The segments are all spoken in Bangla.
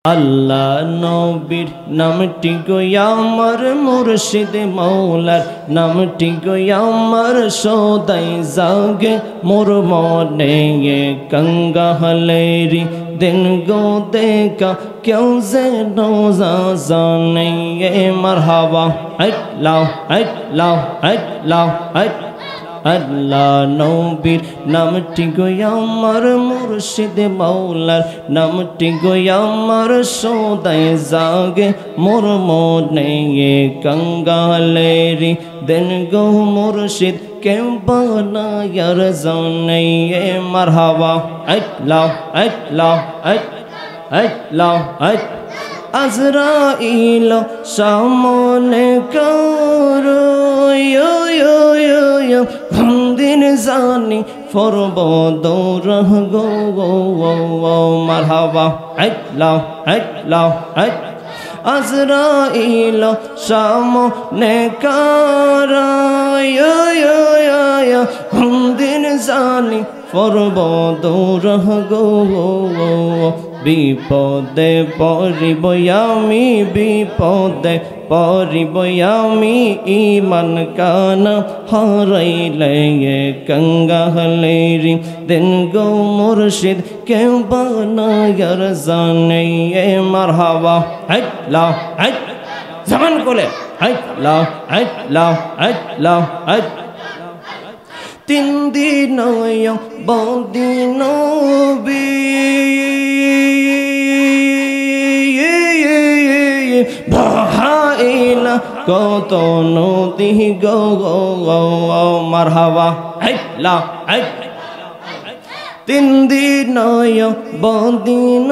আল্লাহ নবীর নামটি গো আমার মুর্শিদ মৌলার নামটি গো আমার সদাই জাগে মোর মনে কঙ্গালেরি দিন গো দেখা কেউ যেন জানে মারহাবা আল্লাহ আল্লাহ আল্লাহ আল্লাহ নবীর নামটি গো আমার মুর্শিদ মৌলার নামটি গো আমার সদাই জাগে মোর মনে কঙ্গালেরি দিন গো মুর্শিদ কেউ বানায়ার জানে মারহাবা আল্লাহ আল্লাহ আল্লাহ আজরাইল সামনে করো দিন জানি ফরব দৌড় গো মারহাবা আল্লাহ আল্লাহ আজরাইল সামনে করো দিন জানি ফরব দৌড় গো বিপদে পড়িব আমি বিপদে পড়িব আমি ইমান কানা হারাইলে কঙ্গালেরি দিন গো মুর্শিদ কেউ বানায়ার জানে মারহাবা আল্লাহ জামান কোলে আল্লাহ আল্লাহ আল্লাহ তিন দিন বদিন ভাইলা কত নদী গো মারহাবা আল্লাহ তিন দিন বদিন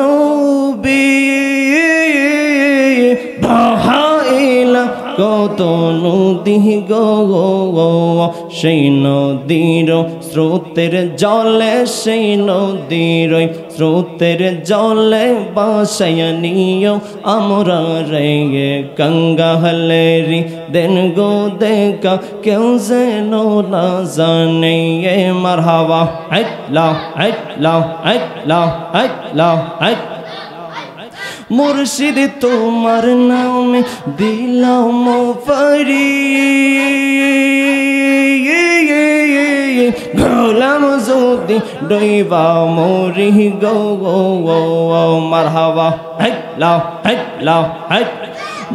ভাইলা কত নদী গো সেই নদীর স্রোতের জলে সেই নদীর স্রোতের জলে বাসায় নিও আমরা রে কঙ্গালেরি দিন গো দেখা কেউ যেন না জানে মারহাবা আল্লাহ আল্লাহ আল্লাহ আল্লাহ মুর্শিদ তোমার নামে দিলাম পারি গোলাম যদি ডইবা মরি গো মারহাবা আল্লাহ আল্লাহ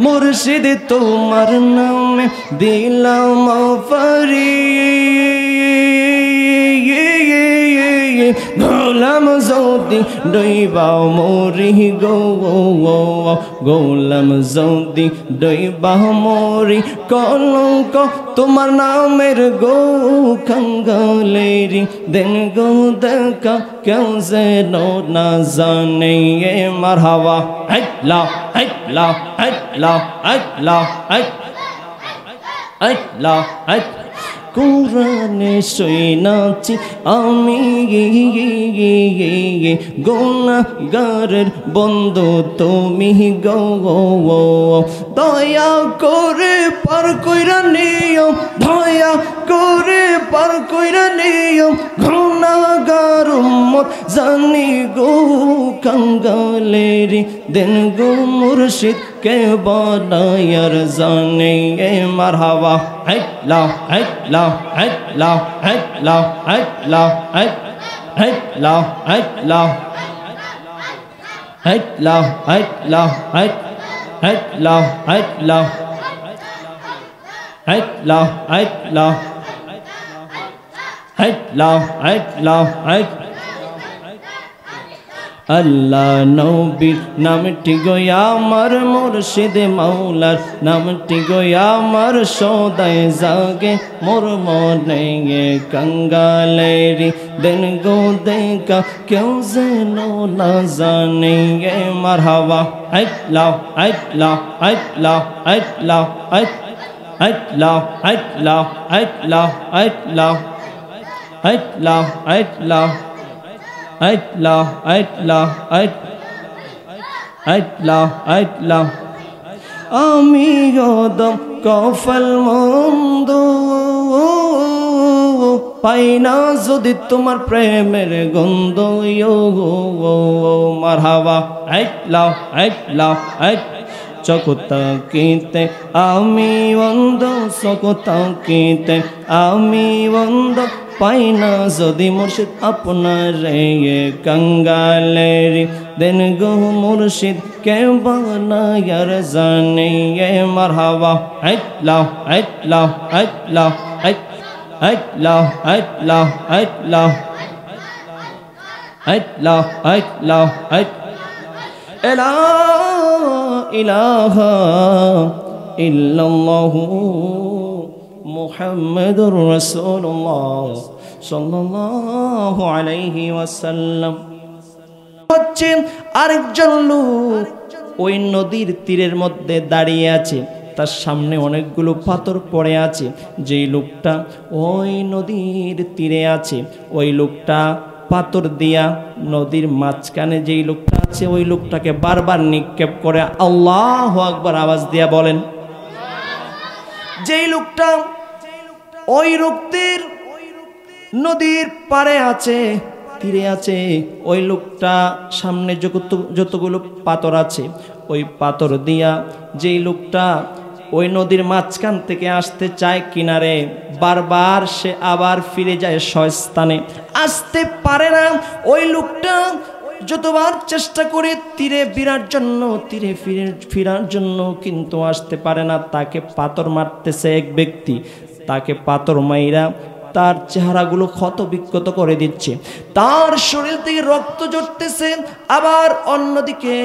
মুর্শিদ তোমার নামে দিলাম পারি গোলাম যদি ডইবা মরি গো গোলাম যদি ডইবা মরি কলঙ্ক তোমার নামের গো কঙ্গালেরি দিন গো দেখা কেউ যেন না জানে মারহাবা আল্লাহ আল্লাহ আল্লাহ আল্লাহ আল্লাহ কোরআনে শুনাছি আমি গুনাহগারের বন্ধু তুমি গো দয়া করে পার কইরা নিও দয়া করে পার কইরা নিও গুনাহগার উম্মত জানি গো কঙ্গালেরি দিন গো মুর্শিদ কে বানায়ার জানে মারহাবা আল্লাহ আল্লাহ আল্লাহ আল্লাহ আল্লাহ আল্লাহ আল্লাহ আল্লাহ আল্লাহ আল্লাহ আল্লাহ আল্লাহ আল্লাহ আল্লাহ আল্লাহ আল্লাহ নবীর নামটি গো আমার মুর্শিদ মৌলার নামটি গো আমার সদাই জাগে মোর মনে কঙ্গালেরি দিন গো দেখা কেউ যেন না জানে মারহাবা আল্লাহ আল্লাহ আল্লাহ আল্লাহ আল্লাহ আল্লাহ আল্লাহ আল্লাহ আল্লাহ আল্লাহ আল্লাহ আল্লাহ আল্লাহ আল্লাহ আমি গদম কফল মন্দ পাই না যদি তোমার প্রেমের গন্ধ মারহাবা আইলাও আইলাও আই চকতাকিতে আমি অন্ধ চকতাকিতে আমি অন্ধ পাই না যদি মুর্শিদ আপনার কঙ্গালের দেন গো মুর্শিদ কে বানায়ার জানে মারহাবা আইলাও আইলাও আইলাও আইলাও আইলাও আইলাও আইলাও আইলাও আই লা ইলাহা ইল্লাল্লাহু মুহাম্মাদুর রাসূলুল্লাহ সাল্লাল্লাহু আলাইহি ওয়াসাল্লাম। হচ্ছে আরেকজন লোক ওই নদীর তীরের মধ্যে দাঁড়িয়ে আছে, তার সামনে অনেকগুলো পাথর পড়ে আছে। যেই লোকটা ওই নদীর তীরে আছে, ওই লোকটা পাথর দিয়া নদীর মাঝখানে যেই লোকটা আছে ওই লোকটাকে বারবার নিক্ষেপ করে আল্লাহু আকবার আওয়াজ দিয়া বলেন। যেই লোকটা ওই রক্তের নদীর পারে আছে, তীরে আছে, ওই লোকটা সামনে যতগুলো পাথর আছে ওই পাথর দিয়া যেই লোকটা ওই নদীর মাঝখান থেকে আসতে চায় কিনারে, বারবার সে আবার ফিরে যায় স্বস্থানে, আসতে পারে না। ওই লোকটা যতবার চেষ্টা করে তীরে ফিরার জন্য কিন্তু আসতে পারে না। তাকে পাথর মারতেছে এক ব্যক্তি, তাকে পাথর মাইরা তার চেহারাগুলো ক্ষত বিক্ষত করে দিচ্ছে, তার শরীর থেকে রক্ত ঝরতেছে। আবার অন্যদিকে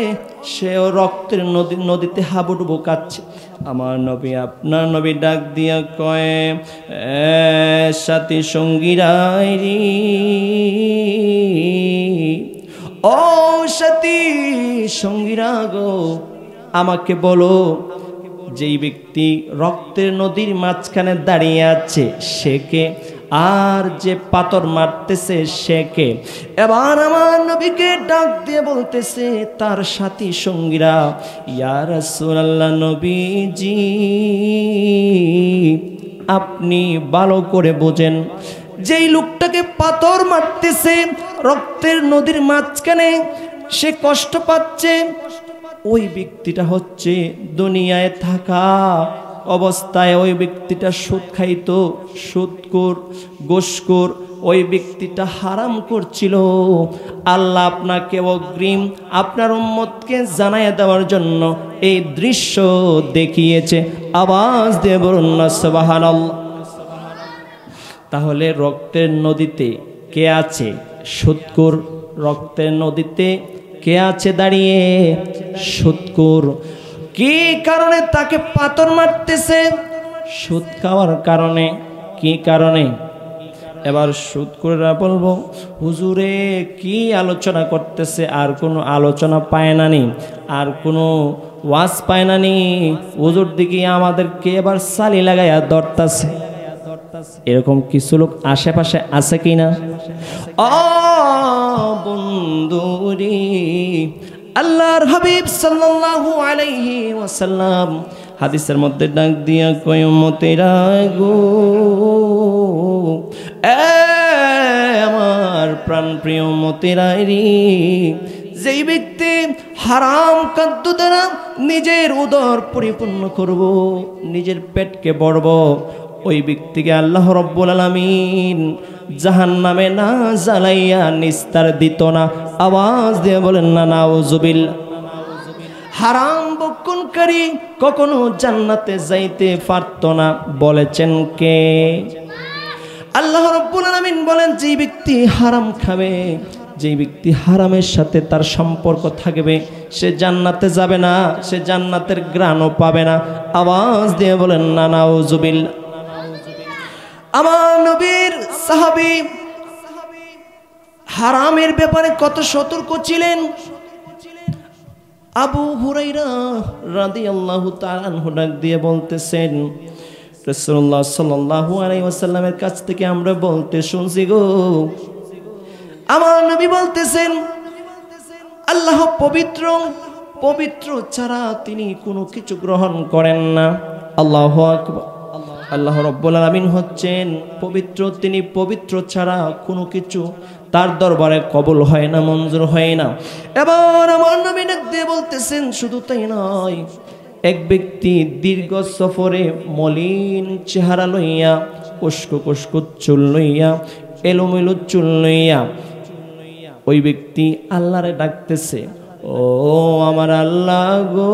সেও রক্তের নদীতে হাবুডুবু কাচ্ছে। আমার নবী আপনার নবী ডাক দিয়া কয়ে, সাথী সঙ্গীরাই ও সাথী সঙ্গীরা গো, আমাকে বলো যেই ব্যক্তি রক্তের নদীর মাঝখানে দাঁড়িয়ে আছে সে কে, আর যে পাথর মারতেছে সে কে? এবার আমার নবীকে ডাক দিয়ে বলতেছে তার সাথী সঙ্গীরা, ইয়া রাসূলুল্লাহ নবীজি আপনি ভালো করে বোঝেন, যেই লোকটাকে পাথর মারতেছে রক্তের নদীর মাঝখানে, সে কষ্ট পাচ্ছে, ওই ব্যক্তিটা হচ্ছে দুনিয়ায় থাকা অবস্থায় ওই ব্যক্তিটা সুদ খাইতো, সুদখোর, ঘুষখোর, ওই ব্যক্তিটা হারাম করছিল। আল্লাহ আপনাকে অগ্রিম আপনার উম্মতকে জানাইয়া দেওয়ার জন্য এই দৃশ্য দেখিয়েছে। আওয়াজ দিয়ে বলুন না সুবহানাল্লাহ। তাহলে রক্তের নদীতে কে আছে? সুদখোর। রক্তের নদীতে কে আছে দাঁড়িয়ে? সুদখোর। কি কারণে তাকে পাথর মারতেছে? সুদ খাওয়ার কারণে। কি কারণে? এবার সুদখোররা বলবো হুজুরে কি আলোচনা করতেছে, আর কোনো আলোচনা পায় না নি, আর কোনো ওয়াজ পায় না নি, হুজুর দিকে আমাদেরকে এবার সালি লাগাইয়া ধরতাছে। এরকম কিছু লোক আশেপাশে আছে কিনা? ও বন্ধুরি, আল্লাহর হাবিব সাল্লাল্লাহু আলাইহি ওয়াসাল্লাম হাদিসের মধ্যে ডাক দিয়া কয়, উম্মতেরা গো, আমার প্রাণপ্রিয় উম্মতেরা রে, যেই ব্যক্তি হারাম খাদ্য দ্বারা নিজের উদর পরিপূর্ণ করব, নিজের পেটকে ভরব, ওই ব্যক্তিকে আল্লাহ রব্বুল আলামিন জাহান্নামে না জ্বালাইয়া নিস্তার দিত না। আওয়াজ দিয়ে বলেন না নাউজুবিল্লাহ। হারাম ভক্ষণকারী কখনো জান্নাতে যাইতে পারত না, বলেছেন কে? আল্লাহ রব্বুল আলামিন বলেন যে ব্যক্তি হারাম খাবে, যে ব্যক্তি হারামের সাথে তার সম্পর্ক থাকবে, সে জান্নাতে যাবে না, সে জান্নাতের ঘ্রাণও পাবে না। আওয়াজ দিয়ে বলেন না নাউজুবিল্লাহ। আমার নবীর সাহাবী হারামের ব্যাপারে কত সতর্ক ছিলেন। আবু হুরায়রা রাদিয়াল্লাহু তাআলা আনহু ডাক দিয়ে বলতেছেন, রাসূলুল্লাহ সাল্লাল্লাহু আলাইহি ওয়াসাল্লামের কাছ থেকে আমরা বলতে শুনছি গো, আমার নবী বলতেছেন আল্লাহ পবিত্র, পবিত্র ছাড়া তিনি কোনো কিছু গ্রহণ করেন না। আল্লাহু আকবার, আল্লাহ রাব্বুল আলামিন হচ্ছেন পবিত্র, তিনি পবিত্র ছাড়া কোনো কিছু তার দরবারে কবুল হয় না, মঞ্জুর হয় না। এবার আমার নবী ডাক দিয়ে বলতেছেন, শুধু তাই নয়, এক ব্যক্তি দীর্ঘ সফরে মলিন চেহারা লইয়া, উস্কো কুস্কো চুল লইয়া, এলোমেলো চুল লইয়া ওই ব্যক্তি আল্লাহরে ডাকতেছে, ও আমার আল্লাহ গো,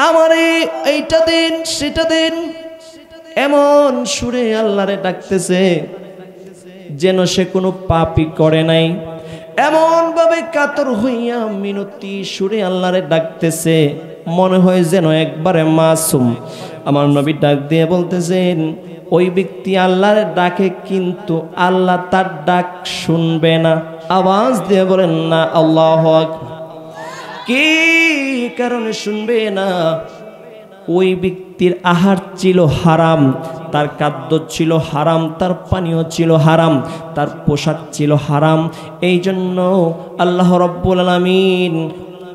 আমারে এইটা দেন সেটা দেন, এমন সুরে আল্লাহরে ডাকতেছে যেন সে কোনো পাপই করে নাই। এমন ভাবে কাতর হইয়া মিনতি সুরে আল্লাহরে ডাকতেছে, মনে হয় যেন একবারে মাসুম। আমার নবী ডাক দিয়ে বলতেছেন, ওই ব্যক্তি আল্লাহর ডাকে কিন্তু আল্লাহ তার ডাক শুনবে না। আওয়াজ দিয়ে বলেন না আল্লাহু আকবার। কি কারণে শুনবে না? ওই ব্যক্তির আহার ছিল হারাম, তার খাদ্য ছিল হারাম, তার পানীয় ছিল হারাম, তার পোশাক ছিল হারাম। এই জন্য আল্লাহ রাব্বুল আলামিন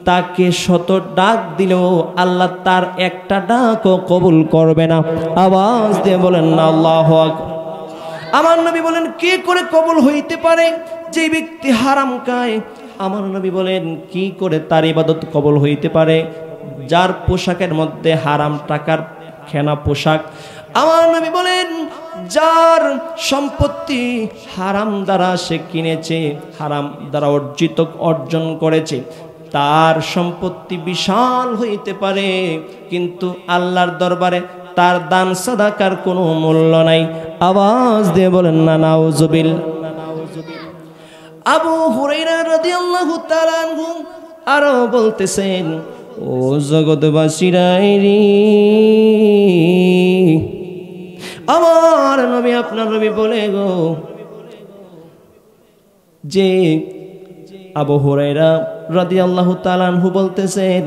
তাকে শত ডাক দিলেও আল্লাহ তার একটা ডাকও কবুল করবে না। আওয়াজ দিয়ে বলেন না আল্লাহু আকবার। আমার নবী বলেন, কি করে কবুল হইতে পারে যে ব্যক্তি হারাম খায়? আমার নবী বলেন, কি করে তার ইবাদত কবুল হইতে পারে যার পোশাকের মধ্যে হারাম টাকার কেনা পোশাক? আমার নবী বলেন, যার সম্পত্তি হারাম দ্বারা সে কিনেছে, হারাম দ্বারা অর্জন করেছে, তার সম্পত্তি বিশাল হইতে পারে, কিন্তু আল্লাহর দরবারে তার দান সাদাকার কোনো মূল্য নাই। আওয়াজ দিয়ে বলেন না নাউজুবিল্লাহ। আবু হুরায়রা রাদিয়াল্লাহু তাআলা আনহু আরো বলতেছেন, ও জগৎবাসীরাই রে, আমার নবী আপনার নবী বলে গো, যে আবু হুরায়রা রাদিয়াল্লাহু তাআলা আনহু বলতেছেন,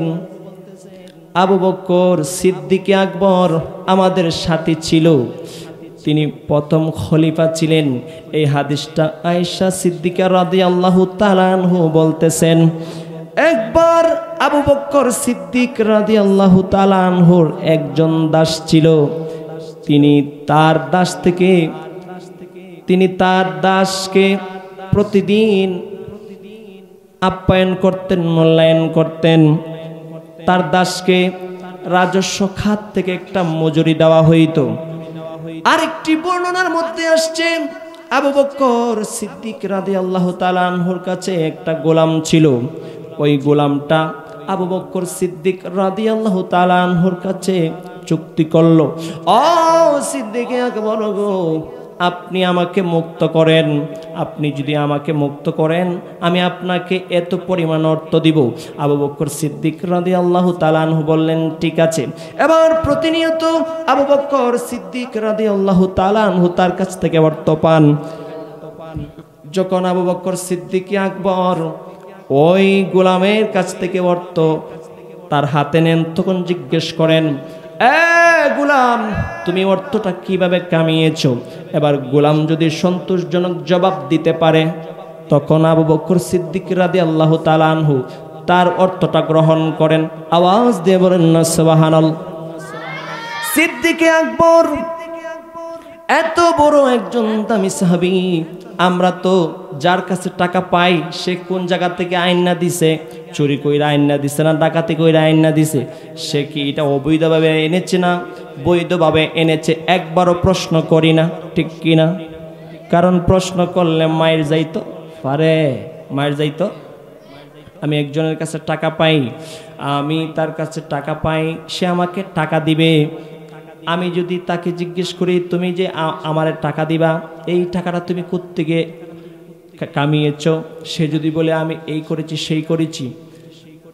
আবু বকর সিদ্দিক আকবর আমাদের সাথী ছিল, তিনি প্রথম খলিফা ছিলেন। এই হাদিসটা আয়েশা সিদ্দিকা রাদিয়াল্লাহু তাআলা আনহু বলতেছেন, একবার আবু বকর সিদ্দিক রাদিয়াল্লাহু তাআলা আনহুর একজন দাস ছিল, তিনি তার দাসকে প্রতিদিন আপ্যায়ন করতেন, মূল্যায়ন করতেন। তার দাসকে রাজস্ব খাত থেকে একটা মজুরি দেওয়া হইতো। আরেকটি বর্ণনার মধ্যে আসছে, আবু বকর সিদ্দিক রাদিয়াল্লাহু তাআলা আনহুর কাছে একটা গোলাম ছিল। ওই গোলামটা আবু বকর সিদ্দিক রাদিয়াল্লাহু তাআলা আনহুর কাছে চুক্তি করলো, ও সিদ্দিক আকবর গো, আপনি আমাকে মুক্ত করেন, আপনি যদি আমাকে মুক্ত করেন আমি আপনাকে এত পরিমাণ অর্থ দিব। আবু বকর সিদ্দিক রাদিয়াল্লাহু তাআলা আনহু বললেন, ঠিক আছে। এবার প্রতিনিয়ত আবু বকর সিদ্দিক রাদিয়াল্লাহু তাআলা আনহু তার কাছ থেকে অর্থ পান। যখন আবু বকর সিদ্দিক আকবর ওই গোলামের কাছ থেকে অর্থ তার হাতে নেন, তখন জিজ্ঞেস করেন, গোলাম, তুমি অর্থটা কিভাবে কামিয়েছো? এবার গোলাম যদি সন্তোষজনক জবাব দিতে পারে, তখন আবু বকর সিদ্দিক রাদিয়াল্লাহু তাআলা আনহু তার অর্থটা গ্রহণ করেন। আওয়াজ দিয়ে বলেন না সুবহানাল্লাহ। সিদ্দিক আকবর এত বড় একজন দামি সাহাবী, আমরা তো যার কাছে টাকা পাই সে কোন জায়গা থেকে আইনা দিছে, চুরি কইরা আইনা দিছে না ডাকাতি কইরা আইনা দিছে, সে কি এটা অবৈধভাবে এনেছে না বৈধভাবে এনেছে, একবারও প্রশ্ন করি না, ঠিক কি না? কারণ প্রশ্ন করলে মায়ের যাইতো পারে, মায়ের যাইতো। আমি একজনের কাছে টাকা পাই, আমি তার কাছে টাকা পাই, সে আমাকে টাকা দিবে। আমি যদি তাকে জিজ্ঞেস করি, তুমি যে আমারে টাকা দিবা, এই টাকাটা তুমি কোত্থেকে কামিয়েছ? সে যদি বলে আমি এই করেছি সেই করেছি,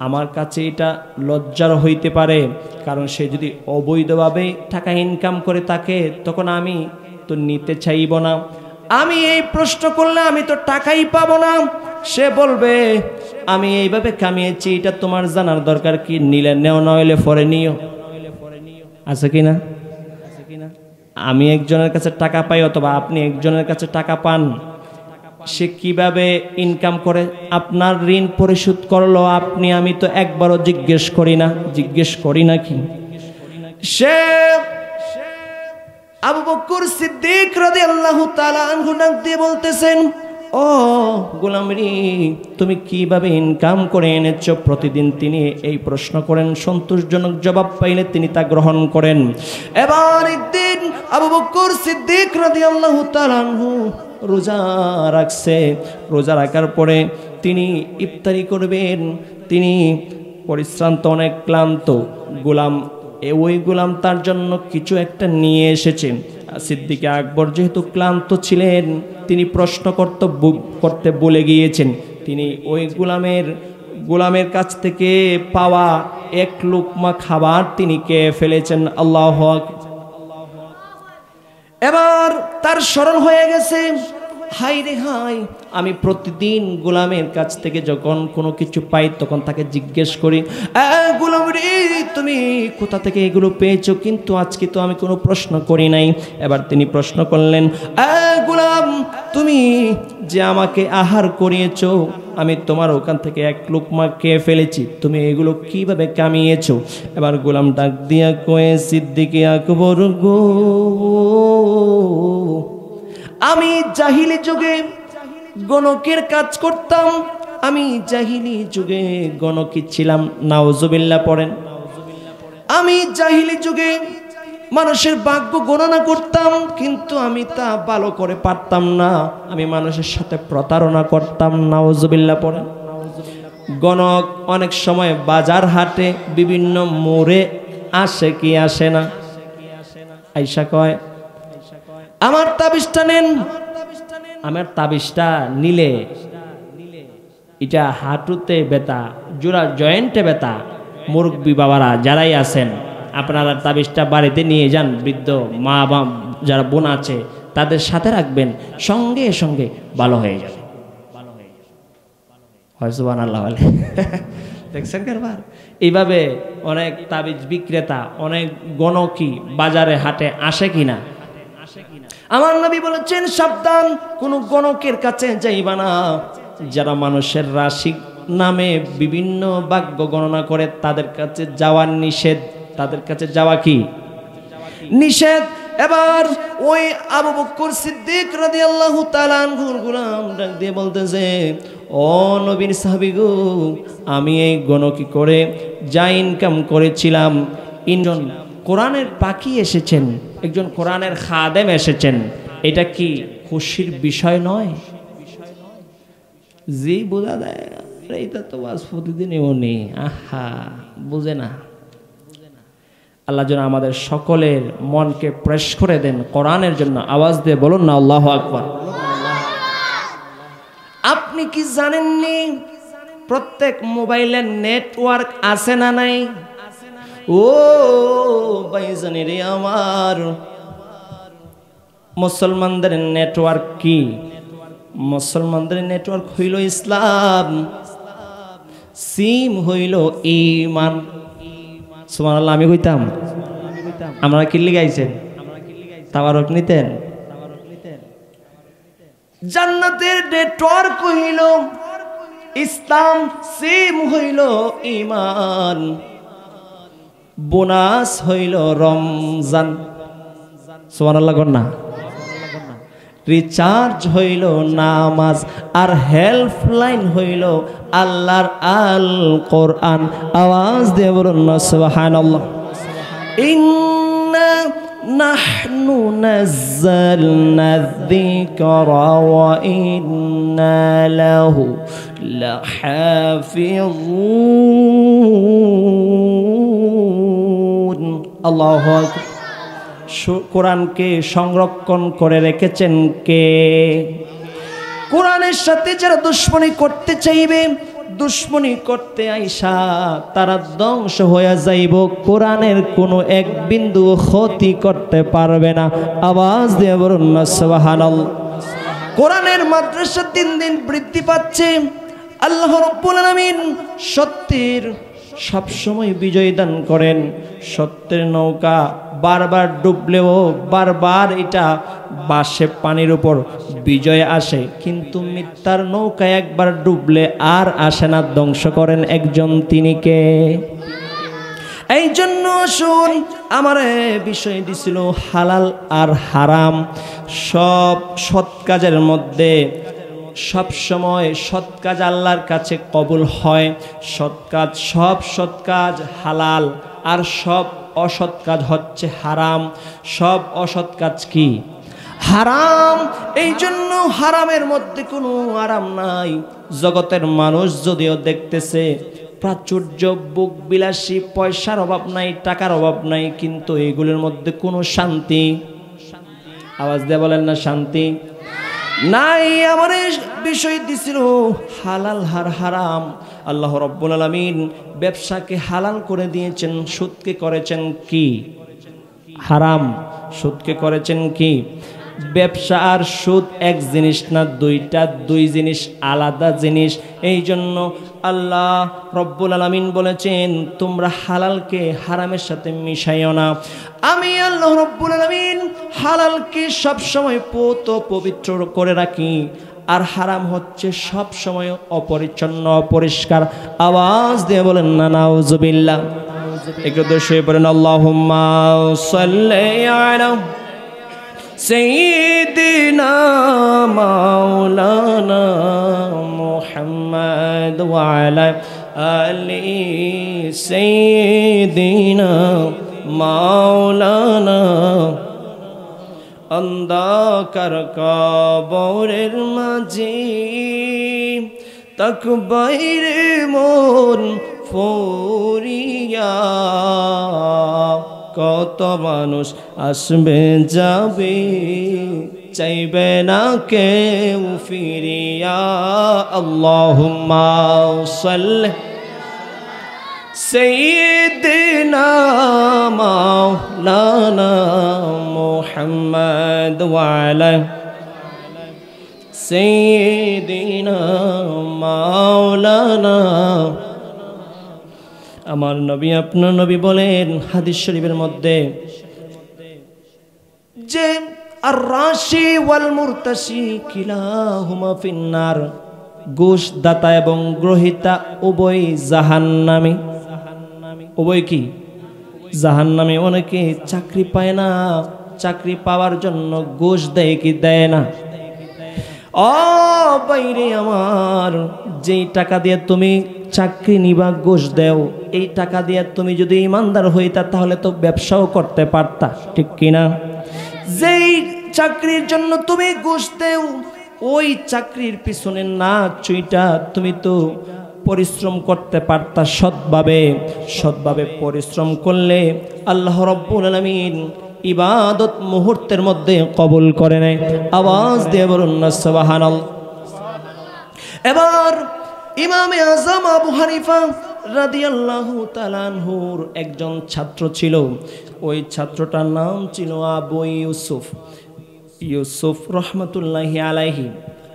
আমার কাছে এটা লজ্জার হইতে পারে, কারণ সে যদি অবৈধভাবে টাকা ইনকাম করে থাকে, তখন আমি তো নিতে চাইব না। আমি এই প্রশ্ন করলে আমি তো টাকাই পাবো না। সে বলবে আমি এইভাবে কামিয়েছি, এটা তোমার জানার দরকার কি? নিলে নেও, না হইলে পরে নিও। আছে কি না? আমি একজনের কাছে টাকা পাই অথবা আপনি একজনের কাছে টাকা পান, সে কিভাবে ইনকাম করে আপনার ঋণ পরিশোধ করলো, আপনি আমি তো একবারও জিজ্ঞেস করি না, জিজ্ঞেস করি নাকি? সে আবু বকর সিদ্দিক রাদিয়াল্লাহু তাআলা আনহু ডাক দিয়ে বলতেছেন, ও গোলাম রে, তুমি কিভাবে ইনকাম করে এনেছো? প্রতিদিন তিনি এই প্রশ্ন করেন, সন্তোষজনক জবাব পাইলে তিনি তা গ্রহণ করেন। এবার একদিন আবু বকর সিদ্দিক রাদিয়াল্লাহু তাআলা আনহু রোজা রাখছে। রোজা রাখার পরে তিনি ইফতারি করবেন। তিনি পরিশ্রান্ত, অনেক ক্লান্ত। ওই গোলাম তার জন্য কিছু একটা নিয়ে এসেছে। সিদ্দিকে আকবর যেহেতু ক্লান্ত ছিলেন, তিনি প্রশ্ন করতে বলে গিয়েছেন। তিনি ওই গোলামের কাছ থেকে পাওয়া এক লুকমা খাবার তিনি খেয়ে ফেলেছেন। আল্লাহু আকবার। এবার তার স্মরণ হয়ে গেছে, হাই রে হাই, আমি প্রতিদিন গোলামের কাছ থেকে যখন কোনো কিছু পাই তখন তাকে জিজ্ঞেস করি, গোলাম রে, তুমি কোথা থেকে এগুলো পেয়েছো? কিন্তু আজকে তো আমি কোনো প্রশ্ন করি নাই। এবার তিনি প্রশ্ন করলেন, গোলাম, তুমি যে আমাকে আহার করিয়েছো, আমি তোমার ওখান থেকে এক লুকমা খেয়ে ফেলেছি, তুমি এগুলো কিভাবে কামিয়েছো? এবার গোলাম ডাক দিয়া কয়ে, সিদ্দিকে আকবর গো, আমি জাহিলি যুগে গণকের কাজ করতাম। আমি জাহিলি যুগে গণকি ছিলাম। নাউজুবিল্লাহ পড়েন। আমি জাহিলি যুগে মানুষের ভাগ্য গণনা করতাম, কিন্তু আমি তা ভালো করে পারতাম না। আমি মানুষের সাথে প্রতারণা করতাম। নাউজুবিল্লাহ পড়েন। গণক অনেক সময় বাজার হাটে বিভিন্ন মোড়ে আসে কি আসে না? আইসা কয়, আমার তাবিজটা নেন। আমার তাবিজটা নিলে এটা হাঁটুতে ব্যথা, জোড়া জয়েন্টে ব্যথা। মুরব্বী বাবারা যারাই আছেন, আপনারা তাবিজটা বাড়িতে নিয়ে যান। বৃদ্ধ মা বা যারা বোন আছে তাদের সাথে রাখবেন, সঙ্গে সঙ্গে ভালো হয়ে যাবে। সুবহানাল্লাহ। দেখছেন কারবার? এইভাবে অনেক তাবিজ বিক্রেতা, অনেক গণকি বাজারে হাটে আসে কিনা? আমার নবী বলেছেন, সাবধান, কোন গণকের কাছে যাইবা না। যারা মানুষের রাশি নামে বিভিন্ন ভাগ্য গণনা করে তাদের কাছে যাওয়া নিষেধ। তাদের কাছে যাওয়া কি নিষেধ। এবার ওই আবু বকর সিদ্দিক রাদিয়াল্লাহু তাআলা আনহুর গোলাম ডাক দিয়ে বলতেছে, ও নবীর সাহাবী গো, আমি এই গণকি করে যা ইনকাম করেছিলাম, ইনজন কোরআনের পাখি এসেছেন, একজন কোরআনের খাদেম এসেছেন, এটা কি খুশির বিষয় নয়? জি বোঝা যায়, এইটা তো বাস প্রতিদিনই উনি আহা বুঝে না। আল্লাহ যেন আমাদের সকলের মনকে প্রেস করে দেন কোরআনের জন্য। আওয়াজ দিয়ে বলুন না আল্লাহু আকবার। আপনি কি জানেননি প্রত্যেক মোবাইলের নেটওয়ার্ক আছে না নাই? ও ভাইজানি রে আমার, মুসলমানদের নেটওয়ার্ক কি? মুসলমানদের নেটওয়ার্ক হইল ইসলাম, সিম হইল ঈমান। সুবহানাল্লাহ। আমি কইতাম, আমরা কি লিগাইছেন? তাবারক নিতেন। জান্নাতের নেটওয়ার্ক হইল ইসলাম, সিম হইল ঈমান, বোনাস হইল রমজান। সুবহানাল্লাহ কর না। রিচার্জ হইল নামাজ, আর হেল্পলাইন হইল আল্লাহর আল কোরআন। আওয়াজ দিয়ে বলুন না সুবহানাল্লাহ। ইন্না নাহনু নাযালনা যিকরা ওয়া ইন্না লাহু লাহাফিযুন। আল্লাহু আকবার। কোরআনকে সংরক্ষণ করে রেখেছেন কে? কোরআনের সাথে যারা দুশ্মনী করতে চাইবে, দুশ্মনী করতে আইসা তারা ধ্বংস হয়ে যাইব, কোরআনের কোনো এক বিন্দু ক্ষতি করতে পারবে না। আওয়াজ দিয়ে বলুন না সুবহানাল্লাহ। কোরআনের মাদ্রাসা দিন দিন বৃদ্ধি পাচ্ছে। আল্লাহ রাব্বুল আলামিন সত্যের সবসময় বিজয় দান করেন। সত্যের নৌকা বারবার ডুবলেও বারবার এটা বাসে পানির উপর বিজয় আসে, কিন্তু মিথ্যার নৌকা একবার ডুবলে আর আসে না। ধ্বংস করেন একজন, তিনি কে? এই জন্য শুন আমার বিষয় দিছিল হালাল আর হারাম। সব সৎ কাজের মধ্যে সব সময় সৎ কাজ আল্লাহর কাছে কবুল হয়। সৎ কাজ, সব সৎ কাজ হালাল, আর সব অসৎ কাজ হচ্ছে হারাম। সব অসৎ কাজ কি? হারাম। এই জন্য হারামের মধ্যে কোনো আরাম নাই। জগতের মানুষ যদিও দেখতেছে প্রাচুর্য, বুক বিলাসী, পয়সার অভাব নাই, টাকার অভাব নাই, কিন্তু এগুলোর মধ্যে কোনো শান্তি, আওয়াজ দিয়ে বলেন না, শান্তি নাই। আমার বিষয় দিছিল হালাল আর হারাম। আল্লাহ রাব্বুল আলামিন ব্যবসাকে হালাল করে দিয়েছেন, সুদকে করেছেন কি? হারাম। সুদকে করেছেন কি? ব্যবসা আর সুদ এক জিনিস না, দুই জিনিস, আলাদা জিনিস। এই জন্য আল্লাহ রব্বুল আলামিন বলেছেন তোমরা হালালকে হারামের সাথে মিশাইও না। আমি আল্লাহ রব্বুল আলামিন হালালকে সবসময় পবিত্র করে রাখি, আর হারাম হচ্ছে সব সময় অপরিচ্ছন্ন, অপরিষ্কার। আওয়াজ দিয়ে বলেন না নাউজুবিল্লাহ। একটু দোষে বলেন আল্লাহুম্মা সাল্লি আলা সাইয়্যিদিনা মাওলানা মুহাম্মদ ওয়া আলা আলি সাইয়্যিদিনা মাওলানা। অন্ধকার কবরের মাঝে তাকবীরে মন ফরিয়া, কত মানুষ আসবে যাবে, চাইবে না কেউ ফিরিয়া। আল্লাহুম্মা সাল্লি সাইয়্যিদিনা মাওলানা মুহাম্মদ ওয়া আলা সাইয়্যিদিনা মাওলানা। আমার নবী, আপনার নবী বলেন হাদিস শরীফের মধ্যে যে আর রাশি ওয়াল মুরতাশি কিলাহুমা ফিন্নার, ঘুষ দাতা এবং গ্রহীতা উভয় জাহান্নামী। উভয় কি? জাহান্নামী। অনেকে চাকরি পায় না, চাকরি পাওয়ার জন্য ঘুষ দেয় কি দেয় না? ও বাইরে আমার, যেই টাকা দিয়ে তুমি চাকরি নিবা ঘুষ দেও, এই টাকা দিয়ে তুমি যদি ইমানদার হইতা তাহলে তো ব্যবসাও করতে পারতা, ঠিক কিনা? যেই চাকরির জন্য তুমি ঘুষ দেও, ওই চাকরির পিছনে না চুইটা তুমি তো পরিশ্রম করতে পারতা সৎভাবে। সৎভাবে পরিশ্রম করলে আল্লাহ রাব্বুল আলামিন ইবাদত মুহূর্তের মধ্যে কবুল করে নেয়। আওয়াজ দিয়ে বলুন না সুবহানাল্লাহ। এবার ইমামে আযম আবু হানিফা রাদিয়াল্লাহু তাআলা আনহুর একজন ছাত্র ছিল। ওই ছাত্রটার নাম ছিল আবু ইউসুফ। ইউসুফ রহমতুল্লাহি আলাইহি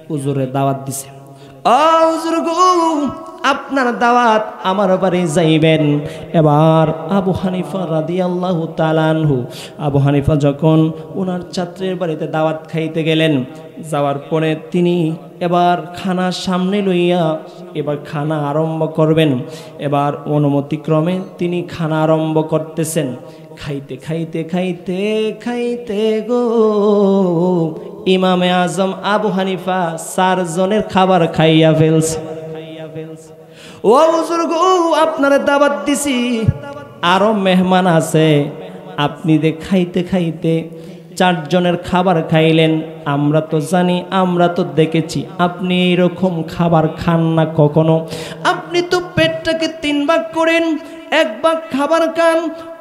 হুজুরে দাওয়াত দিছে, হুজুর গো আপনার দাওয়াত আমার বাড়ি যাইবেন। এবার আবু হানিফা রাদিয়াল্লাহু তাআলা আনহু, আবু হানিফা যখন ওনার ছাত্রের বাড়িতে দাওয়াত খাইতে গেলেন, যাওয়ার পরে তিনি এবার খানা সামনে লইয়া এবার খানা আরম্ভ করবেন। এবার অনুমতিক্রমে তিনি খানা আরম্ভ করতেছেন। খাইতে খাইতে খাইতে খাইতে গো ইমামে আজম আবু হানিফা 4 জনের খাবার খাইয়া ফেলছে। ও হুজুর গো আপনারে দাওয়াত দিছি, আরো মেহমান আছে, আপনি যে খাইতে খাইতে 4 জনের খাবার খাইলেন। আমরা তো জানি, আমরা তো দেখেছি আপনি এইরকম খাবার খান না কখনো। আপনি তো পেটটাকে 3 ভাগ করেন, 1 ভাগ খাবার খান,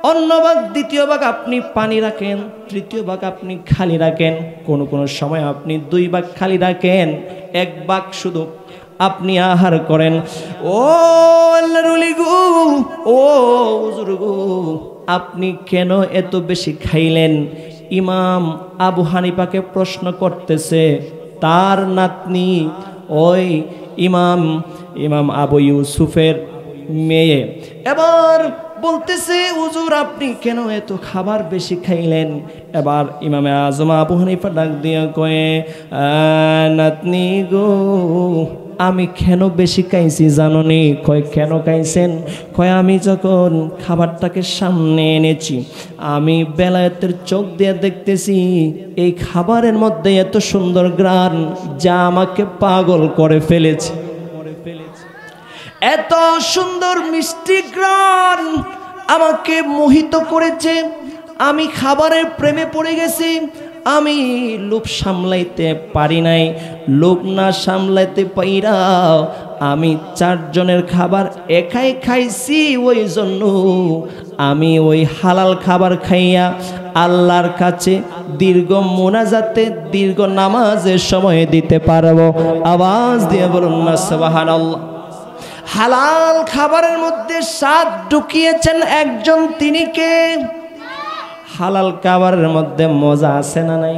অন্য ভাগ, দ্বিতীয় ভাগ আপনি পানি রাখেন, তৃতীয় ভাগ আপনি খালি রাখেন, কোন কোন সময় আপনি 2 ভাগ খালি রাখেন, 1 ভাগ শুধু আপনি আহার করেন। ও আল্লাহর ওলি গো, ও হুজুর গো আপনি কেন এত বেশি খাইলেন? ইমাম আবু হানিফাকে প্রশ্ন করতেছে তার নাতনি, ওই ইমাম আবু ইউসুফের মেয়ে। এবার বলতেছে হুজুর আপনি কেন এত খাবার বেশি খাইলেন? এবার ইমামে আজম আবু হানিফা ডাক দিয়ে কয়ে, নাতনি গো আমি কেন বেশি খাইছি জানো নি? কয় কেন খাইছেন? কয় আমি যখন খাবারটাকে সামনে এনেছি আমি বেলায়েতের চোখ দিয়ে দেখতেছি এই খাবারের মধ্যে এত সুন্দর ঘ্রাণ যা আমাকে পাগল করে ফেলেছে। এত সুন্দর মিষ্টি ঘ্রাণ আমাকে মোহিত করেছে। আমি খাবারের প্রেমে পড়ে গেছি। আমি লোভ সামলাইতে পারি নাই। লোভ না সামলাইতে পাইরা আমি 4 জনের খাবার একাই খাইছি। ওই জন্য আমি ওই হালাল খাবার খাইয়া আল্লাহর কাছে দীর্ঘ মোনাজাতে দীর্ঘ নামাজের সময় দিতে পারবো। আওয়াজ দিয়ে বলুন না সুবহানাল্লাহ। হালাল খাবারের মধ্যে স্বাদ ঢুকিয়েছেন একজন, তিনি কে? হালাল খাবারের মধ্যে মজা আছে না নাই?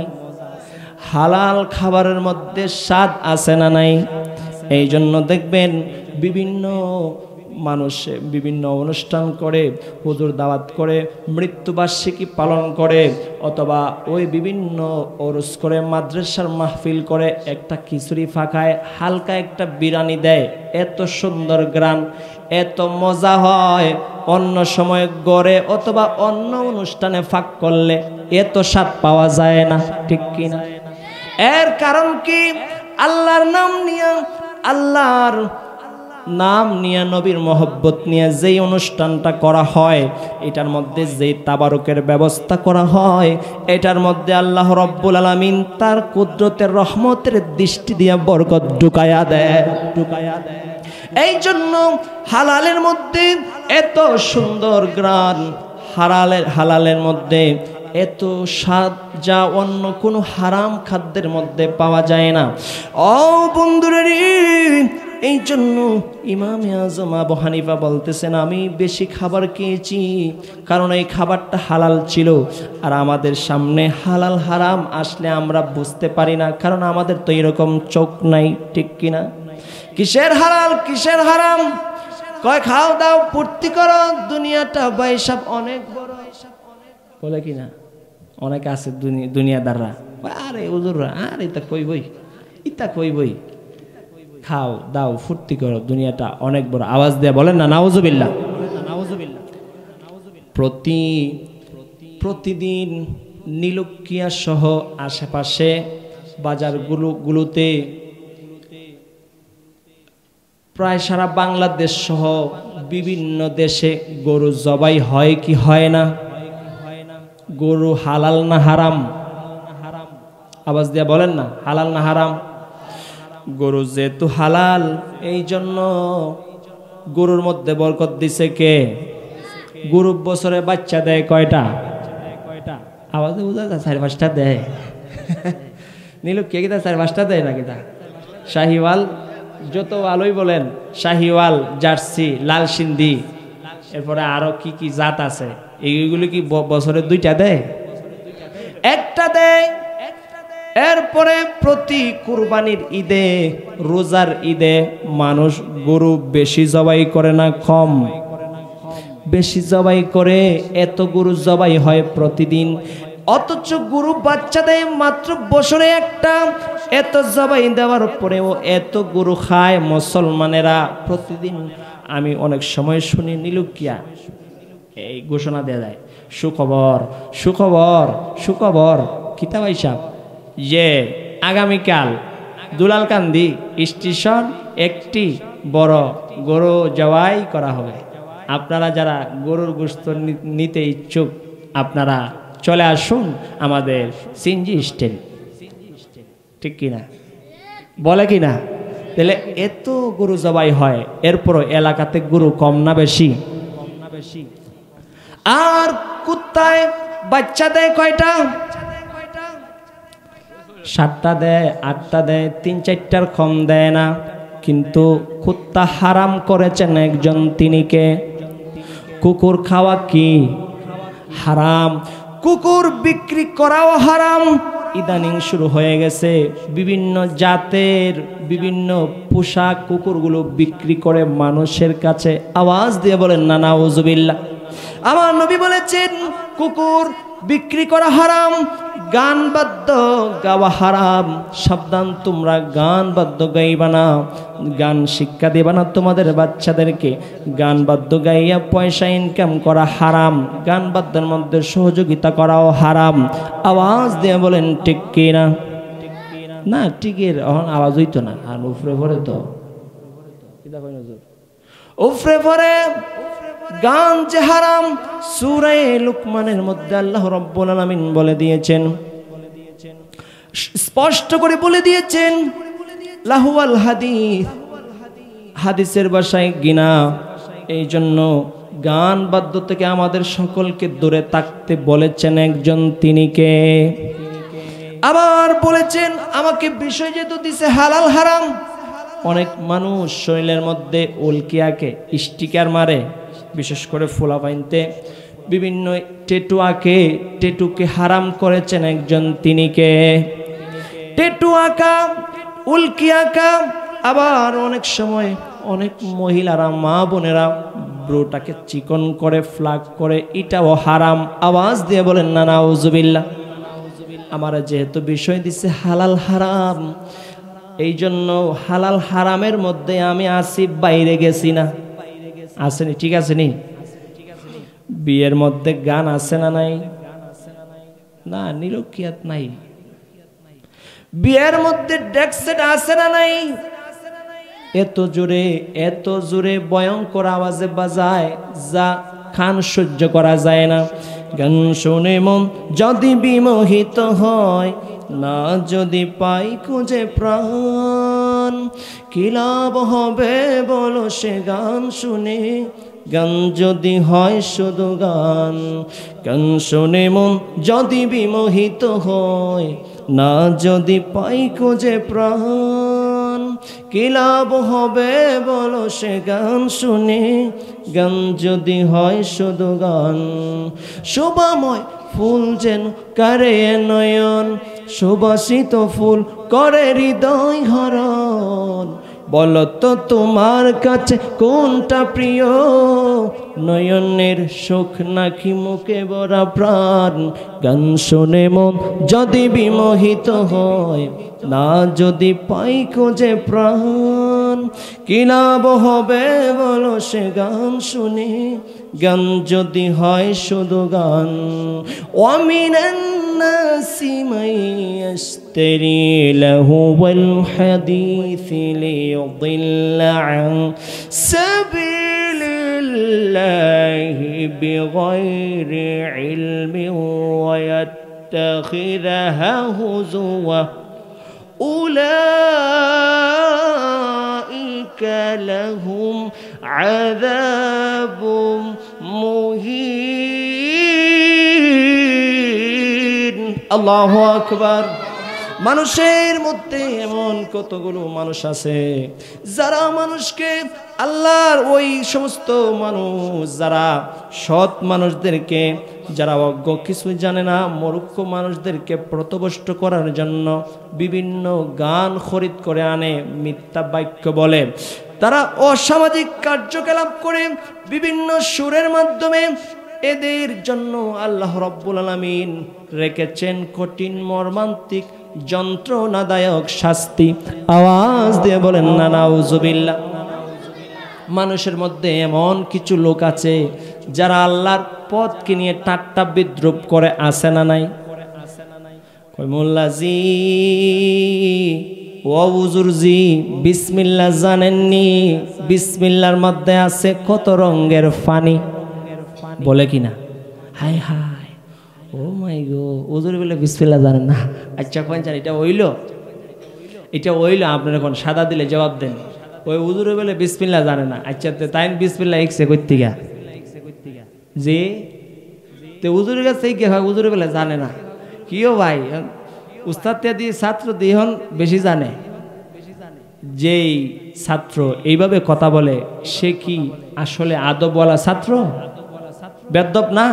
হালাল খাবারের মধ্যে স্বাদ আছে না নাই? এই জন্য দেখবেন বিভিন্ন মানুষে বিভিন্ন অনুষ্ঠান করে, হুজুর দাওয়াত করে, মৃত্যুবার্ষিকী পালন করে, অথবা ওই বিভিন্ন ওরস করে, মাদ্রাসার মাহফিল করে, একটা খিচুড়ি ফাঁকায় হালকা একটা বিরিয়ানি দেয়। এত সুন্দর গ্রাম, এত মজা হয়, অন্য সময় গড়ে অথবা অন্য অনুষ্ঠানে ফাঁক করলে এত স্বাদ পাওয়া যায় না, ঠিক কিনা? এর কারণ কি? আল্লাহর নাম নিয়ে, আল্লাহর নাম নিয়ে, নবীর মহব্বত নিয়ে যেই অনুষ্ঠানটা করা হয়, এটার মধ্যে যেই তাবারুকের ব্যবস্থা করা হয়, এটার মধ্যে আল্লাহ রব্বুল আলামিন তার কুদরতের রহমতের দৃষ্টি দিয়ে বরকত ঢুকায়া দেয়। এই জন্য হালালের মধ্যে এত সুন্দর ঘ্রাণ, হালালের মধ্যে এত স্বাদ যা অন্য কোনো হারাম খাদ্যের মধ্যে পাওয়া যায় না। ও বন্ধুরা, এই জন্য ইমামে আজম আবু হানিফা বলতেছেন আমি বেশি খাবার খেয়েছি কারণ এই খাবারটা হালাল ছিল। আর আমাদের সামনে হালাল হারাম আসলে আমরা বুঝতে পারি না, কারণ আমাদের তো এরকম চোখ নাই, ঠিক কিনা? কিসের হালাল কিসের হারাম? কয় খাও দাও ফুর্তি করো, দুনিয়াটা ভাই সব অনেক বড় বলে কিনা? অনেক আছে দুনিয়াদাররা, আরে হুজুররা আরে ইতা কই বই, ইতা কই বই, খাও দাও ফুর্তি করো, দুনিয়াটা অনেক বড়। আওয়াজ দিয়ে বলেন না নাউজুবিল্লাহ। প্রতিদিন নীলক্ষিয়া সহ আশেপাশে বাজারগুলোতে প্রায় সারা বাংলাদেশ সহ বিভিন্ন দেশে গরু জবাই হয় কি হয় না? গরু হালাল না হারাম? আওয়াজ দিয়ে বলেন না হালাল না হারাম? গরু যেহেতু হালাল, এই জন্য গরুর মধ্যে বরকত দিছে কে? গরু বছরে বাচ্চা দেয় কয়টা? আওয়াজে বুঝা যায় 4-5টা দেয়। নীলু কে কিতা 4-5টা দেয় না কিতা? শাহিওয়াল যত ভালোই বলেন, শাহিওয়াল, জার্সি, লাল সিন্ধি, এরপরে আরো কি কি জাত আছে, এইগুলো কি বছরে 2টা দেয়? 1টা দেয়। এরপরে প্রতি কুরবানির ঈদে, রোজার ঈদে মানুষ গরু বেশি জবাই করে না কম? বেশি জবাই করে। এত গরু জবাই হয় প্রতিদিন, অথচ গরু বাচ্চা দেয় মাত্র বছরে 1টা। এত জবাই দেওয়ার পরেও এত গরু খায় মুসলমানেরা প্রতিদিন। আমি অনেক সময় শুনি নীলক্ষিয়া এই ঘোষণা দেওয়া যায়, সুখবর সুখবর সুখবর কিতাব হিসাব যে আগামীকাল দুলালকান্দি স্টেশন একটি বড় গরু জবাই করা হবে। আপনারা যারা গরুর গোশত নিতে ইচ্ছুক আপনারা চলে আসুন আমাদের সিএনজি স্ট্যান্ড, ঠিক কিনা? বলে কিনা? তাহলে এত গরু জবাই হয়, এরপরও এলাকাতে গরু কম না বেশি? আর কুত্তায় বাচ্চা দেয় কয়টা? 7টা দেয়, 8টা দেয়, 3-4টার কম দেয় না। কিন্তু কুত্তা হারাম করেছেন একজন, তিনি কে? কুকুর খাওয়া কি হারাম, কুকুর বিক্রি করাও হারাম। ইদানিং শুরু হয়ে গেছে বিভিন্ন জাতের বিভিন্ন পোশাক কুকুরগুলো বিক্রি করে মানুষের কাছে। আওয়াজ দিয়ে বলেন না নাউজুবিল্লাহ। আমার নবী বলেছেন কুকুর বিক্রি করা হারাম, গান বাদ্য গাওয়া হারাম, সাবধান তোমরা গান বাদ্য গাইবা না, গান শিক্ষা দেবা না তোমাদের বাচ্চাদেরকে। গান বাদ্য গাইয়া পয়সা ইনকাম করা হারাম, গান বাদ্যের মধ্যে সহযোগিতা করাও হারাম। আওয়াজ দিয়ে বলেন ঠিক কি না? না টিকের আওয়াজ হইতো না, আর উপরে পরে তো উপরে পরে গান যে হারাম। সূরা লুকমানের মধ্যে আল্লাহ রাব্বুল আলামিন বলে দিয়েছেন, স্পষ্ট করে বলে দিয়েছেন, লাহুয়াল হাদিস, হাদিসের ভাষায় গিনা। এই জন্য গান বাদ্য থেকে আমাদের সকলকে দূরে থাকতে বলেছেন একজন, তিনি কে? আবার বলেছেন আমাকে বিষয় যেহেতু দিছে হালাল হারাম। অনেক মানুষ শরীরের মধ্যে উল্কিয়াকে স্টিকার মারে, বিশেষ করে ফোলা পাইনতে বিভিন্ন টেটু আঁকে, টেটুকে হারাম করেছেন একজন, তিনি কে? টেটু আঁকা, উল্কি আঁকা। আবার অনেক সময় অনেক মহিলারা, মা বোনেরা ব্রোটাকে চিকন করে ফ্লাগ করে, এটাও হারাম। আওয়াজ দিয়ে বলেন না নাউজুবিল্লাহ। আমার যেহেতু বিষয় দিছে হালাল হারাম, এই জন্য হালাল হারামের মধ্যে আমি আসি, বাইরে গেছি না। আসেনি? ঠিক আছে নি? বিয়ের মধ্যে গান আছে না নাই? না, নিরক্ষিয়াত নাই। বিয়ের মধ্যে ডেক্সেট আছে না নাই? এত জোরে ভয়ঙ্কর আওয়াজে বাজায়, যা কান সহ্য করা যায় না। গান শুনে মন যদি বিমোহিত হয়, না যদি পাই খুঁজে প্রাণ, কি লাভ হবে বলো সে গান শুনে? গান যদি হয় শুধু গান, গান শুনে মন যদি বিমোহিত হয়, না যদি পাই খুঁজে প্রাণ, কি লাভ হবে বলো সে গান শুনে? গান যদি হয় শুধু গান। শোভাময় ফুল যেন কারে নয়ন, সুবাসিত ফুল করে হৃদয় হরণ। বলো তো তোমার কাছে কোনটা প্রিয়, নয়নের সুখ নাকি মুখে ভরা প্রাণ? গান শুনে মন যদি বিমোহিত হয়, না যদি পাই খুঁজে প্রাণ, কি লাভ হবে বলো সে গান শুনে? গান যদি হয় শুধু গান। ওয়ামিনান নাসি মান ইয়াশতারি লাহুল হাদিসি লিয়ুদিল্লা আন সাবিলিল্লাহি বিগাইরি ইলমিন ওয়া ইয়াত্তাখিযাহা হুজুওয়া উলাইকা লাহুম আযাবুম মুহিন। আল্লাহু আকবার। মানুষের মধ্যে এমন কতগুলো মানুষ আছে যারা মানুষকে, আল্লাহর ওই সমস্ত মানুষ যারা সৎ মানুষদেরকে, যারা অজ্ঞ কিছু জানে না, মূর্খ মানুষদেরকে পথভ্রষ্ট করার জন্য বিভিন্ন গান খরিদ করে আনে, মিথ্যা বাক্য বলে, তারা অসামাজিক কার্যকলাপ করে বিভিন্ন সুরের মাধ্যমে। এদের জন্য আল্লাহ রাব্বুল আলামিন রেখেছেন কঠিন মর্মান্তিক যন্ত্রণাদায়ক শাস্তি। আওয়াজ দিয়ে বলেন না নাউজুবিল্লাহ। মানুষের মধ্যে এমন কিছু লোক আছে যারা আল্লাহর পথকে নিয়ে ঠাট্টা বিদ্রুপ করে, আছে না নাই? কই মোল্লাজি, ও হুজুরজি, বিসমিল্লাহ জানেননি? বিসমিল্লাহর মধ্যে আছে কত রঙের ফানি, বলে কিনা? হাই হাই, ও মাই গো, হুজুর বলে বিসমিল্লাহ জানেন না? আচ্ছা কোন জান, এটা হইল, এটা হইল? আপনার এখন সাদা দিলে জবাব দেন। ওই হুজুরে বলে বিসমিল্লাহ জানে না। আচ্ছা তাই বিসমিল্লাহ ইকছে কইতে গা যে তে হুজুরের কাছে হুজুরে বলে জানে না। কিও ভাই, উস্তাদ দিয়ে ছাত্র দিহন বেশি জানে। যেই ছাত্র এইভাবে কথা বলে সে কি আসলে আদবওয়ালা ছাত্র? বেদব না?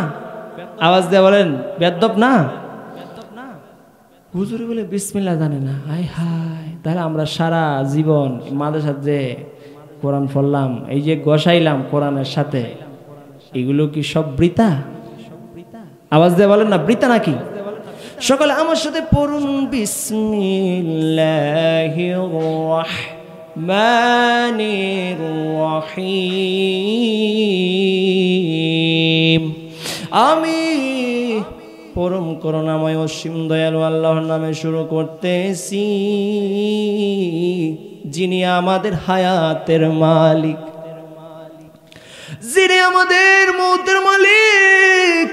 আওয়াজ দিয়ে বলেন বেদব না? হুজুরে বলে বিসমিল্লাহ জানে না। হাই হাই, তাহলে আমরা সারা জীবন মাদ্রাসার যে কোরআন পড়লাম, এই যে গসাইলাম কোরআনের সাথে, এগুলো কি সব বৃথা? আওয়াজ দিয়ে বলেন না, বৃথা নাকি? সকলে আমার সাথে পড়ুন বিসমিল্লাহির রাহমানির রহিম। আমি পরম করুণাময় অসীম দয়ালু আল্লাহর নামে শুরু করতেছি, যিনি আমাদের হায়াতের মালিক, যিনি আমাদের মৌতের মালিক,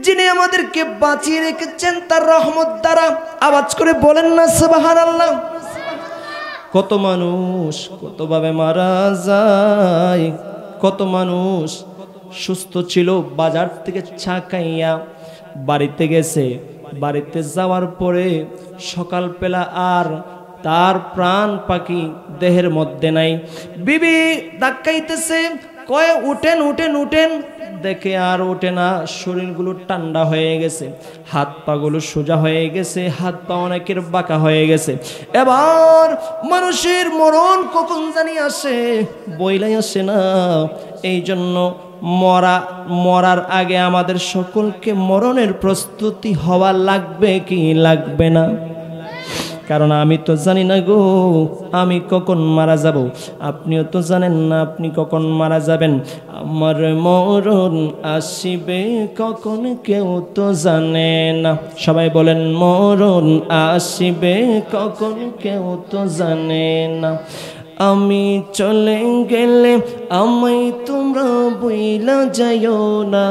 যিনি আমাদেরকে বাঁচিয়ে রেখেছেন তার রহমত দ্বারা। আওয়াজ করে বলেন না সুবহানাল্লাহ। কত মানুষ কতভাবে মারা যায়, কত মানুষ সুস্থ ছিল, বাজার থেকে চা খাইয়া বাড়িতে গেছে, বাড়িতে যাওয়ার পরে সকালবেলা আর তার প্রাণ পাখি দেহের মধ্যে নাই। বিবি ধাক্কাইতেছে, কয়ে উঠেন উঠেন উঠেন, দেখে আর ওঠে না, শরীরগুলো ঠান্ডা হয়ে গেছে, হাত পাগুলো সোজা হয়ে গেছে, হাত পা অনেকের বাঁকা হয়ে গেছে। এবার মানুষের মরণ কখন জানি আসে, বইলাই আসে না। এই জন্য মরার আগে আমাদের সকলকে মরণের প্রস্তুতি হওয়া লাগবে কি লাগবে না? কারণ আমি তো জানি না গো আমি কখন মারা যাব, আপনিও তো জানেন না আপনি কখন মারা যাবেন। আমার মরণ আসিবে কখন কেউ তো জানে না। সবাই বলেন মরণ আসিবে কখন কেউ তো জানে না। আমি চলে গেলে আমায় তোমরা বইলা যাইও না,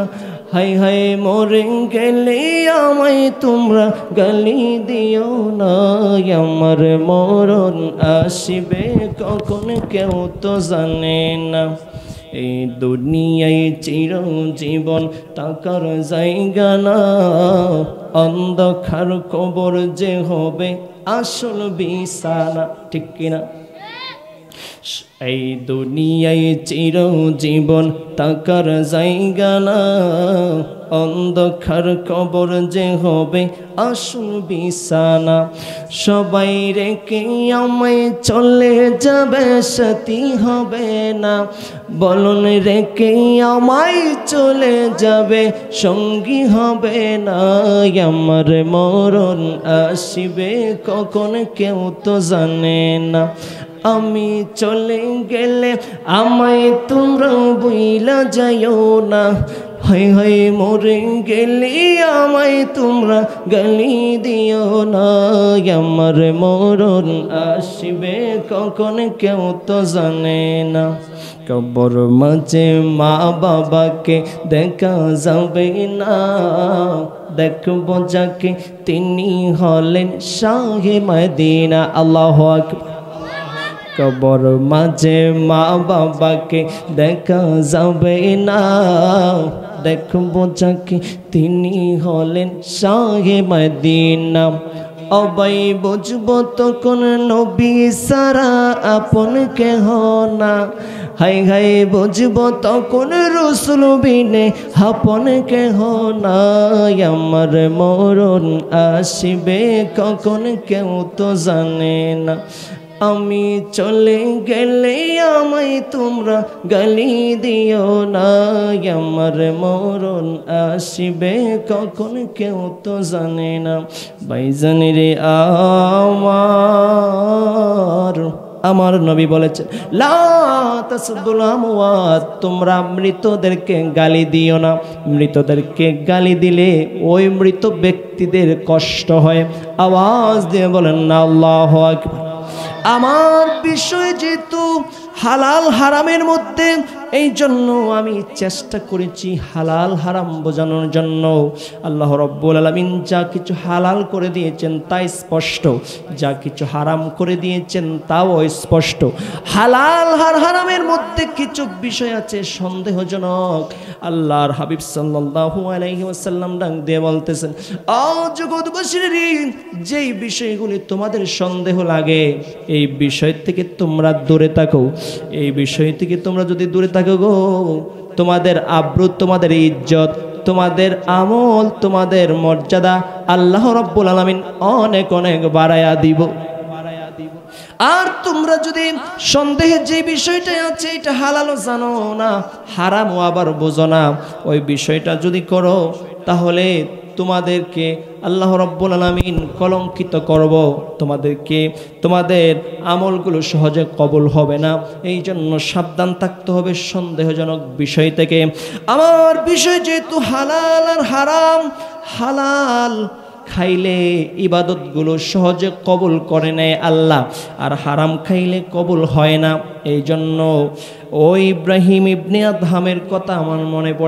হাই হাই মরে গেলে আমায় তোমরা গালি দিও না। আমার মরণ আসিবে কখন কেউ তো জানে না। এই দুনিয়ায় চিরজীবন টাকার জায়গা না, অন্ধকার কবর যে হবে আসল বিছানা, ঠিক কিনা? এই দুনিয়ায় চিরজীবন টাকার জায়গা না, অন্ধকার কবর যে হবে আসল বিছানা। সবাই রেখে আমায় চলে যাবে সাথী হবে না, বলুন রেখে আমায় চলে যাবে সঙ্গী হবে না। আমার মরণ আসিবে কখন কেউ তো জানে না। আমি চলে গেলে আমায় তোমরা বইলা যাইও না, হাই হাই মরে গেলে আমায় তোমরা গালি দিও না। আমার মরণ আসিবে কখন কেউ তো জানে না। কবর মাঝে মা বাবাকে দেখা যাবে না, দেখব যাকে তিনি হলেন শাহে মদিনা। আল্লাহু আকবার। কবর মাঝে মা বাবাকে দেখা যাবে না, দেখব যাকে তিনি হলেন শাহে মদিনা। অবাই বুঝব তখন নবী সারা আপন কেহ না, হাই হাই বুঝব তখন রসুল বিনে আপন কেহ না। আমার মরণ আসিবে কখন কেউ তো জানে না। আমি চলে গেলে আমায় তোমরা গালি দিও না। আমার মরণ আসিবে কখন কেউ তো জানে না। ভাইজান রে আমার নবী বলেছেন লা তাসুবুল আমওয়াত, তোমরা মৃতদেরকে গালি দিও না। মৃতদেরকে গালি দিলে ওই মৃত ব্যক্তিদের কষ্ট হয়। আওয়াজ দিয়ে বলেন না আল্লাহু আকবার। আমার বিষয় যেহেতু হালাল হারামের মধ্যে, এই জন্য আমি চেষ্টা করেছি হালাল হারাম বোঝানোর জন্য। আল্লাহ রব্বুল আলামিন যা কিছু হালাল করে দিয়েছেন তা স্পষ্ট, যা কিছু হারাম করে দিয়েছেন তাও স্পষ্ট। হালাল হারামের মধ্যে কিছু বিষয় আছে সন্দেহজনক। আল্লাহর হাবিব সাল্লাল্লাহু আলাইহি ওয়াসাল্লাম ডাক দিয়ে বলতেছেন, ও জগৎবাসীরা, যেই বিষয়গুলি তোমাদের সন্দেহ লাগে এই বিষয় থেকে তোমরা দূরে থাকো। এই বিষয় থেকে তোমরা যদি দূরে থাকো গো, তোমাদের আব্রু, তোমাদের ইজ্জত, তোমাদের আমল, তোমাদের মর্যাদা আল্লাহ রাব্বুল আলামিন অনেক অনেক বাড়ায়া দিব। আর তোমরা যদি সন্দেহের যে বিষয়টা আছে এটা হালালও জানো না, হারামও আবার বোঝো না, ওই বিষয়টা যদি করো তাহলে তোমাদেরকে আল্লাহ রাব্বুল আলামিন কলঙ্কিত করব, তোমাদেরকে তোমাদের আমলগুলো সহজে কবুল হবে না। এই জন্য সাবধান থাকতে হবে সন্দেহজনক বিষয় থেকে। আমার বিষয় যেহেতু হালাল আর হারাম, হালাল খাইলে ইবাদতগুলো সহজে কবুল করে নেয় আল্লাহ, আর হারাম খাইলে কবুল হয় না। এই জন্য ওই ইব্রাহিম ইবনে আদহামের কথা আমার মনে পড়ে।